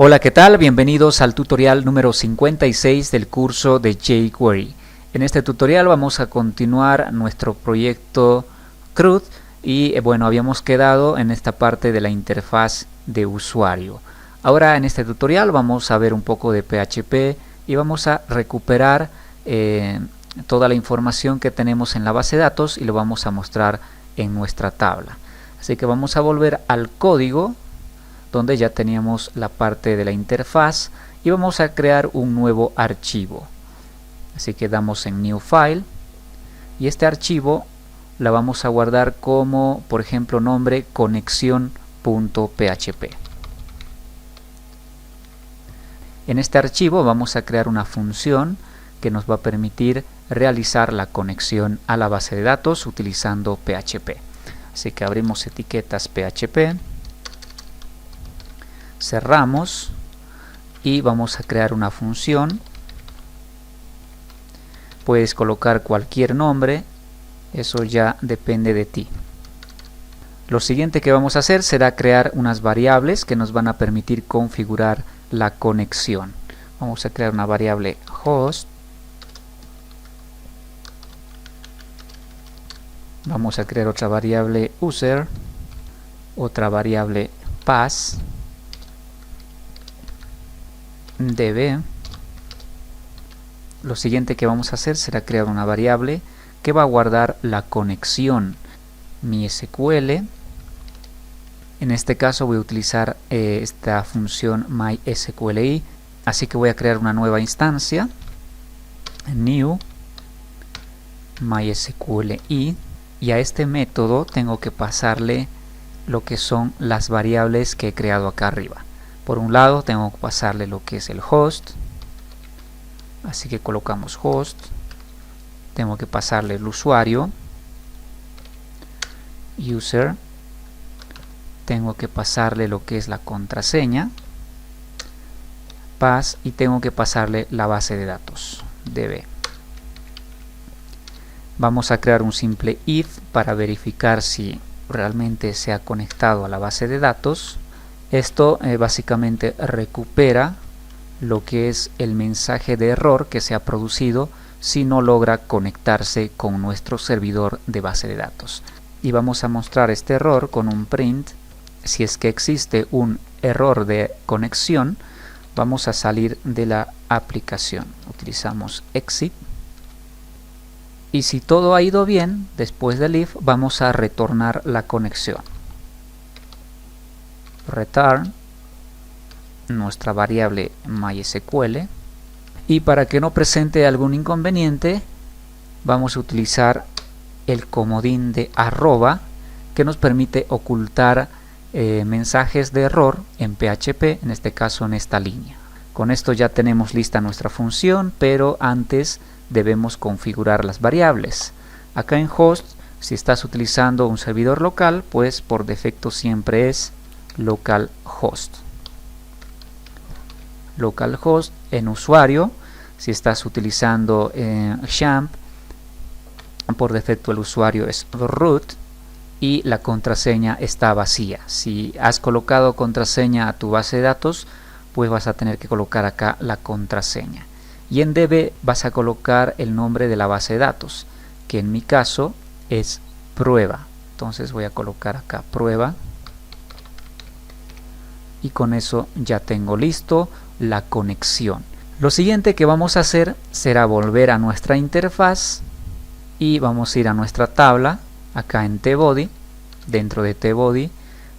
Hola, ¿qué tal? Bienvenidos al tutorial número 56 del curso de jQuery. En este tutorial vamos a continuar nuestro proyecto CRUD y bueno, habíamos quedado en esta parte de la interfaz de usuario. Ahora en este tutorial vamos a ver un poco de PHP y vamos a recuperar toda la información que tenemos en la base de datos y lo vamos a mostrar en nuestra tabla. Así que vamos a volver al código donde ya teníamos la parte de la interfaz y vamos a crear un nuevo archivo. Así que damos en New File y este archivo la vamos a guardar como, por ejemplo, nombre conexión.php. En este archivo vamos a crear una función que nos va a permitir realizar la conexión a la base de datos utilizando PHP. Así que abrimos etiquetas PHP, cerramos y vamos a crear una función. Puedes colocar cualquier nombre, eso ya depende de ti. Lo siguiente que vamos a hacer será crear unas variables que nos van a permitir configurar la conexión. Vamos a crear una variable host, vamos a crear otra variable user, otra variable pass, db. Lo siguiente que vamos a hacer será crear una variable que va a guardar la conexión MySQL. En este caso voy a utilizar esta función MySQLi, así que voy a crear una nueva instancia, new MySQLi, y a este método tengo que pasarle lo que son las variables que he creado acá arriba. Por un lado tengo que pasarle lo que es el host, así que colocamos host. Tengo que pasarle el usuario, user. Tengo que pasarle lo que es la contraseña, pass, y tengo que pasarle la base de datos, db. Vamos a crear un simple if para verificar si realmente se ha conectado a la base de datos. Esto básicamente recupera lo que es el mensaje de error que se ha producido si no logra conectarse con nuestro servidor de base de datos. Y vamos a mostrar este error con un print. Si es que existe un error de conexión, vamos a salir de la aplicación. Utilizamos exit. Y si todo ha ido bien, después del if, vamos a retornar la conexión. Return nuestra variable MySQL, y para que no presente algún inconveniente vamos a utilizar el comodín de arroba que nos permite ocultar mensajes de error en PHP, en este caso en esta línea. Con esto ya tenemos lista nuestra función, pero antes debemos configurar las variables. Acá en host, si estás utilizando un servidor local, pues por defecto siempre es localhost. Localhost. En usuario, si estás utilizando XAMPP, por defecto el usuario es root y la contraseña está vacía. Si has colocado contraseña a tu base de datos, pues vas a tener que colocar acá la contraseña. Y en db vas a colocar el nombre de la base de datos, que en mi caso es prueba. Entonces voy a colocar acá prueba. Y con eso ya tengo listo la conexión. Lo siguiente que vamos a hacer será volver a nuestra interfaz y vamos a ir a nuestra tabla acá en tbody. Dentro de tbody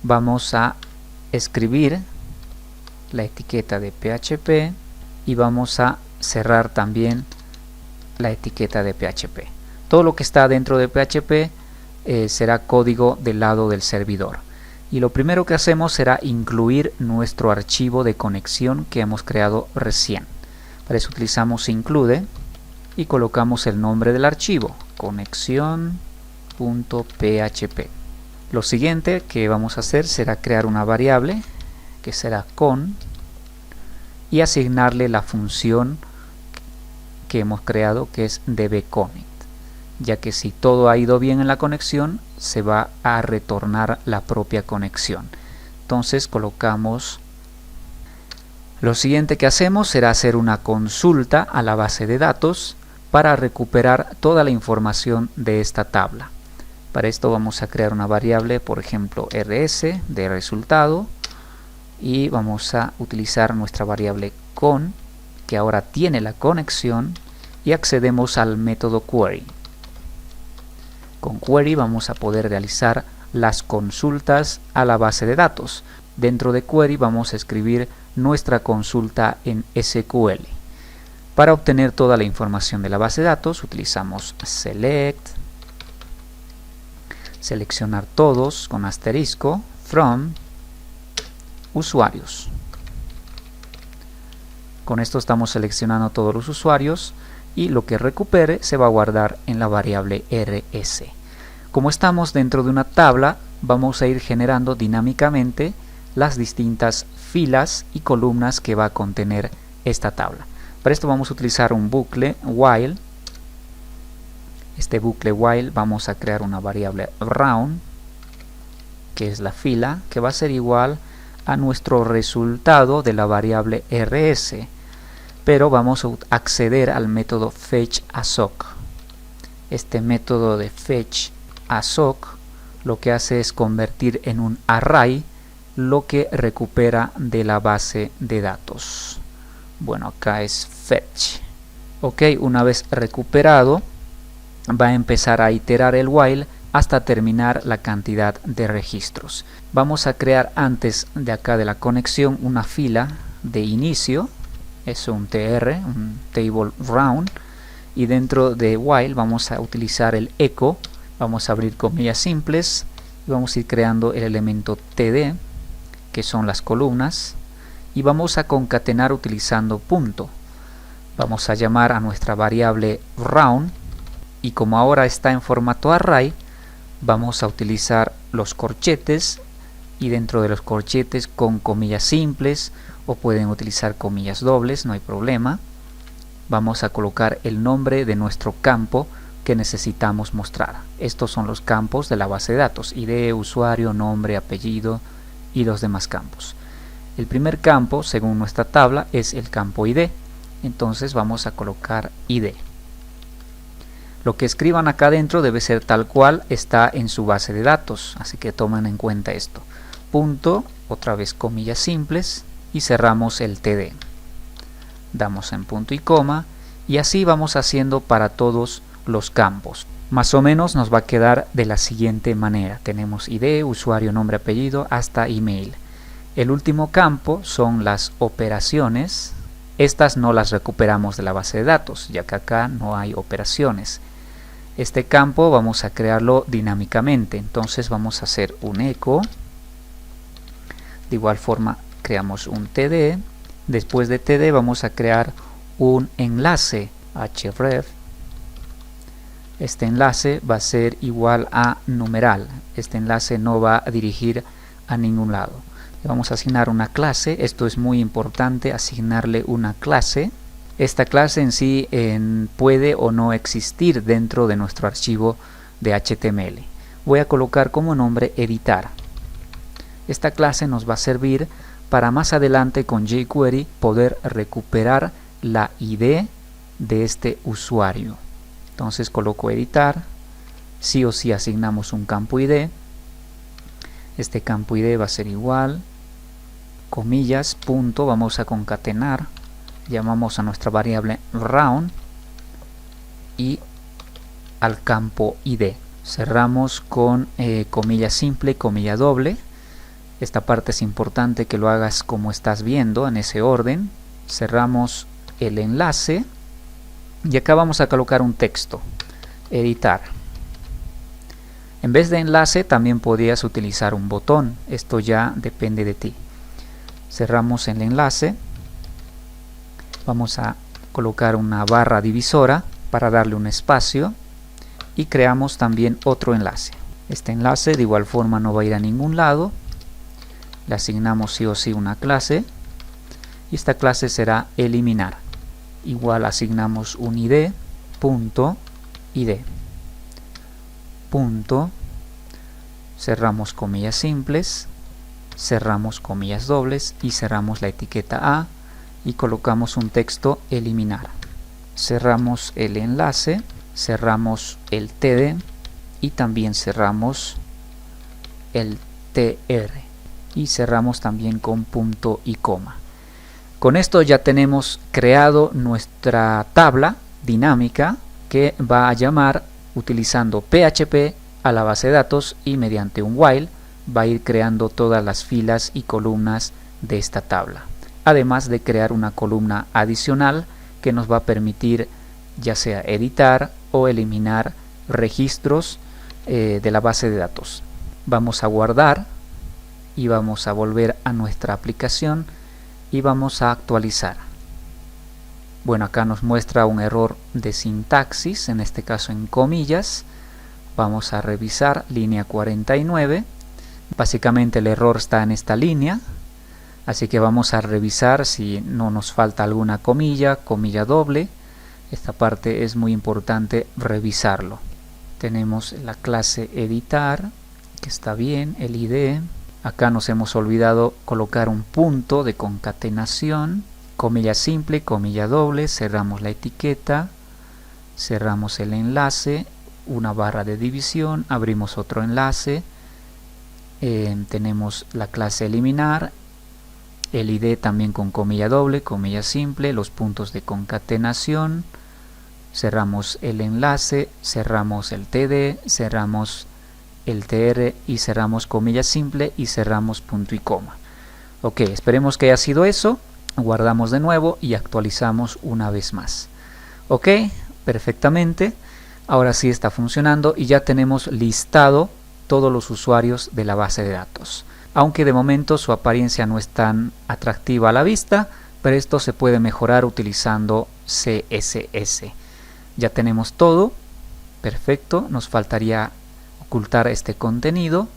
vamos a escribir la etiqueta de PHP y vamos a cerrar también la etiqueta de PHP. Todo lo que está dentro de PHP será código del lado del servidor. Y lo primero que hacemos será incluir nuestro archivo de conexión que hemos creado recién. Para eso utilizamos include y colocamos el nombre del archivo, conexión.php. Lo siguiente que vamos a hacer será crear una variable que será con y asignarle la función que hemos creado, que es dbconnect, ya que si todo ha ido bien en la conexión se va a retornar la propia conexión. Entonces colocamos Lo siguiente que hacemos será hacer una consulta a la base de datos para recuperar toda la información de esta tabla. Para esto vamos a crear una variable, por ejemplo rs de resultado, y vamos a utilizar nuestra variable con, que ahora tiene la conexión, y accedemos al método query. Con query vamos a poder realizar las consultas a la base de datos. Dentro de query vamos a escribir nuestra consulta en SQL. Para obtener toda la información de la base de datos utilizamos select, seleccionar todos con asterisco, from, usuarios. Con esto estamos seleccionando todos los usuarios y lo que recupere se va a guardar en la variable rs. Como estamos dentro de una tabla, vamos a ir generando dinámicamente las distintas filas y columnas que va a contener esta tabla. Para esto vamos a utilizar un bucle while. Este bucle while vamos a crear una variable round, que es la fila, que va a ser igual a nuestro resultado de la variable rs, pero vamos a acceder al método fetchAssoc. Este método de fetchAssoc lo que hace es convertir en un array lo que recupera de la base de datos. Bueno, acá es fetch. Ok, una vez recuperado va a empezar a iterar el while hasta terminar la cantidad de registros. Vamos a crear antes de acá de la conexión una fila de inicio, es un tr, un table round, y dentro de while vamos a utilizar el echo, vamos a abrir comillas simples y vamos a ir creando el elemento td, que son las columnas, y vamos a concatenar utilizando punto. Vamos a llamar a nuestra variable round, y como ahora está en formato array, vamos a utilizar los corchetes, y dentro de los corchetes con comillas simples, o pueden utilizar comillas dobles, no hay problema. Vamos a colocar el nombre de nuestro campo que necesitamos mostrar. Estos son los campos de la base de datos: ID, usuario, nombre, apellido y los demás campos. El primer campo, según nuestra tabla, es el campo ID. Entonces vamos a colocar ID. Lo que escriban acá adentro debe ser tal cual está en su base de datos, así que tomen en cuenta esto. Punto, otra vez comillas simples, y cerramos el td. Damos en punto y coma, y así vamos haciendo para todos los campos. Más o menos nos va a quedar de la siguiente manera. Tenemos ID, usuario, nombre, apellido, hasta email. El último campo son las operaciones. Estas no las recuperamos de la base de datos, ya que acá no hay operaciones. Este campo vamos a crearlo dinámicamente, entonces vamos a hacer un echo. De igual forma creamos un td. Después de td vamos a crear un enlace href. Este enlace va a ser igual a numeral. Este enlace no va a dirigir a ningún lado. Le vamos a asignar una clase. Esto es muy importante, asignarle una clase. Esta clase en sí puede o no existir dentro de nuestro archivo de HTML. Voy a colocar como nombre editar. Esta clase nos va a servir para más adelante con jQuery poder recuperar la ID de este usuario. Entonces coloco editar, sí o sí asignamos un campo ID. Este campo ID va a ser igual, comillas, punto, vamos a concatenar, llamamos a nuestra variable round y al campo ID. Cerramos con comilla simple, comilla doble. Esta parte es importante que lo hagas como estás viendo, en ese orden. Cerramos el enlace y acá vamos a colocar un texto, editar. En vez de enlace también podrías utilizar un botón, esto ya depende de ti. Cerramos el enlace, vamos a colocar una barra divisora para darle un espacio y creamos también otro enlace. Este enlace de igual forma no va a ir a ningún lado, le asignamos sí o sí una clase y esta clase será eliminar. Igual asignamos un id, punto, id, punto, cerramos comillas simples, cerramos comillas dobles y cerramos la etiqueta A y colocamos un texto eliminar. Cerramos el enlace, cerramos el TD y también cerramos el TR y cerramos también con punto y coma. Con esto ya tenemos creado nuestra tabla dinámica que va a llamar utilizando PHP a la base de datos, y mediante un while va a ir creando todas las filas y columnas de esta tabla, además de crear una columna adicional que nos va a permitir ya sea editar o eliminar registros de la base de datos. Vamos a guardar y vamos a volver a nuestra aplicación y vamos a actualizar. Bueno, acá nos muestra un error de sintaxis, en este caso en comillas. Vamos a revisar línea 49. Básicamente el error está en esta línea, así que vamos a revisar si no nos falta alguna comilla, comilla doble. Esta parte es muy importante revisarlo. Tenemos la clase editar, que está bien, el ID. Acá nos hemos olvidado colocar un punto de concatenación, comilla simple, comilla doble, cerramos la etiqueta, cerramos el enlace, una barra de división, abrimos otro enlace, tenemos la clase eliminar, el ID también con comilla doble, comilla simple, los puntos de concatenación, cerramos el enlace, cerramos el TD, cerramos el TR y cerramos comilla simple y cerramos punto y coma. Ok, esperemos que haya sido eso. Guardamos de nuevo y actualizamos una vez más. Ok, perfectamente. Ahora sí está funcionando y ya tenemos listado todos los usuarios de la base de datos. Aunque de momento su apariencia no es tan atractiva a la vista, pero esto se puede mejorar utilizando CSS. Ya tenemos todo. Perfecto, nos faltaría ocultar este contenido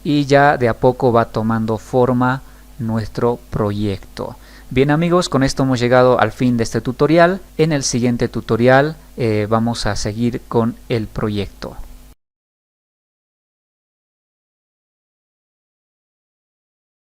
y ya de a poco va tomando forma nuestro proyecto. Bien amigos, con esto hemos llegado al fin de este tutorial. En el siguiente tutorial vamos a seguir con el proyecto.